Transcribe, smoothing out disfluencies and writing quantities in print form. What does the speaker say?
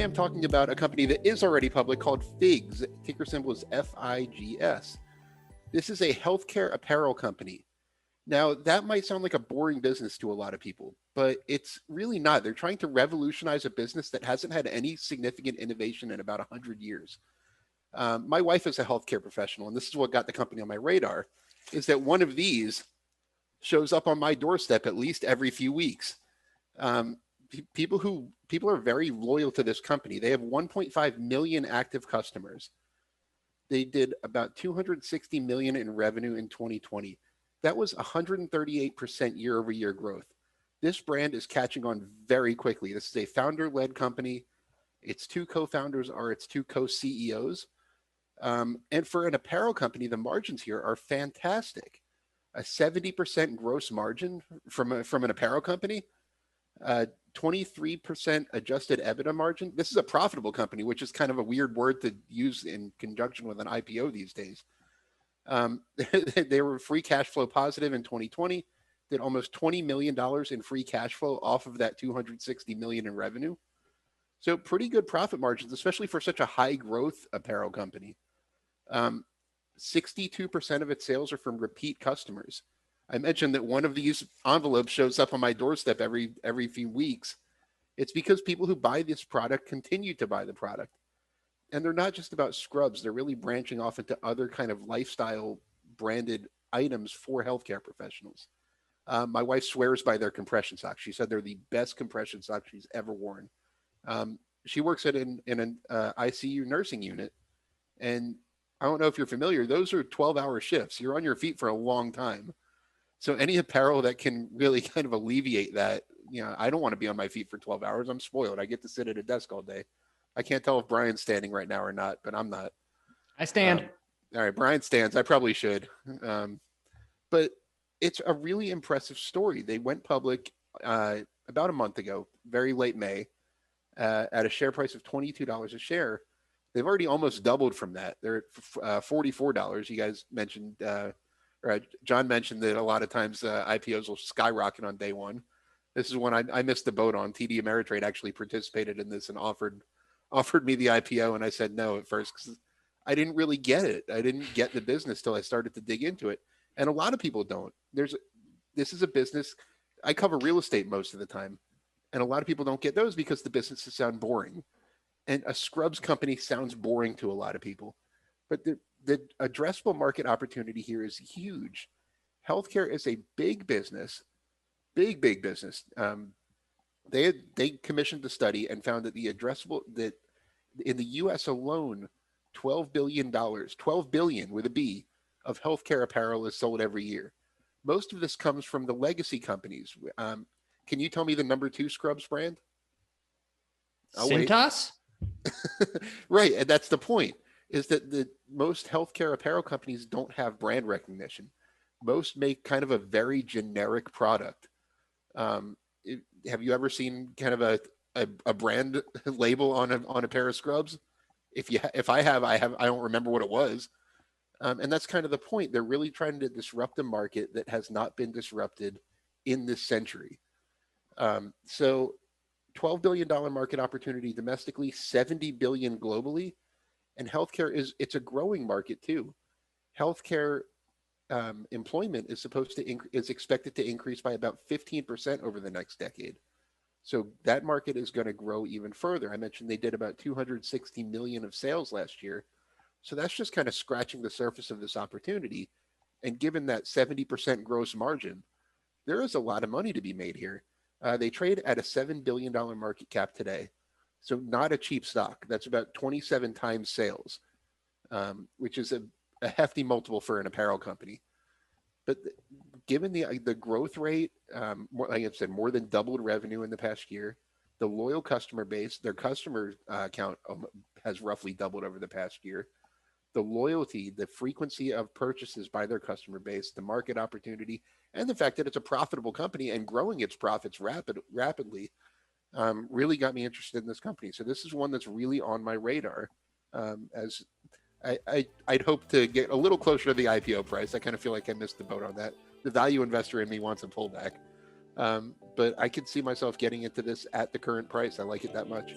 am talking about a company that is already public called FIGS. Ticker symbol is FIGS. This is a healthcare apparel company. Now, that might sound like a boring business to a lot of people, but it's really not. They're trying to revolutionize a business that hasn't had any significant innovation in about 100 years. My wife is a healthcare professional, and this is what got the company on my radar, is that one of these shows up on my doorstep at least every few weeks. People are very loyal to this company. They have 1.5 million active customers. They did about 260 million in revenue in 2020. That was 138% year over year growth. This brand is catching on very quickly. This is a founder-led company. Its two co-founders are its two co-CEOs. And for an apparel company, the margins here are fantastic. A 70% gross margin from an apparel company, 23% adjusted EBITDA margin. This is a profitable company, which is kind of a weird word to use in conjunction with an IPO these days. They were free cash flow positive in 2020, did almost $20 million in free cash flow off of that 260 million in revenue. So pretty good profit margins, especially for such a high growth apparel company. 62% of its sales are from repeat customers. I mentioned that one of these envelopes shows up on my doorstep every few weeks. It's because people who buy this product continue to buy the product. And they're not just about scrubs. They're really branching off into other kind of lifestyle branded items for healthcare professionals. My wife swears by their compression socks. She said they're the best compression socks she's ever worn. She works in an ICU nursing unit. And I don't know if you're familiar, those are 12-hour shifts. You're on your feet for a long time. So any apparel that can really kind of alleviate that, I don't want to be on my feet for 12 hours. I'm spoiled. I get to sit at a desk all day. I can't tell if Brian's standing right now or not, but I'm not. I stand. All right, Brian stands. I probably should. But it's a really impressive story. They went public about a month ago, very late May, at a share price of $22 a share. They've already almost doubled from that. They're at $44. You guys mentioned, or John mentioned that a lot of times IPOs will skyrocket on day one. This is one I missed the boat on. TD Ameritrade actually participated in this and offered me the IPO, and I said no at first because I didn't really get it. I didn't get the business till I started to dig into it, and a lot of people don't. This is a business. I cover real estate most of the time, and a lot of people don't get those because the businesses sound boring, and a scrubs company sounds boring to a lot of people. But the addressable market opportunity here is huge. Healthcare is a big business, big business. They commissioned the study and found that that in the U.S. alone, $12 billion with a B, of healthcare apparel is sold every year. Most of this comes from the legacy companies. Can you tell me the number 2 scrubs brand? Cintas? Right, and that's the point, is that the most healthcare apparel companies don't have brand recognition. Most make kind of a very generic product. Have you ever seen kind of a brand label on a pair of scrubs? If I have, I don't remember what it was. And that's kind of the point. They're really trying to disrupt a market that has not been disrupted in this century. So $12 billion market opportunity domestically, $70 billion globally. And healthcare it's a growing market too. Healthcare employment is expected to increase by about 15% over the next decade. So that market is going to grow even further. I mentioned they did about 260 million of sales last year. So that's just kind of scratching the surface of this opportunity. And given that 70% gross margin, there is a lot of money to be made here. They trade at a $7 billion market cap today. So not a cheap stock. That's about 27 times sales, which is a hefty multiple for an apparel company. But given the growth rate, like I said, more than doubled revenue in the past year, the loyal customer base, their customer count has roughly doubled over the past year. The loyalty, the frequency of purchases by their customer base, the market opportunity, and the fact that it's a profitable company and growing its profits rapidly really got me interested in this company. So this is one that's really on my radar. As I'd hope to get a little closer to the IPO price. I kind of feel like I missed the boat on that. The value investor in me wants a pullback. But I could see myself getting into this at the current price. I like it that much.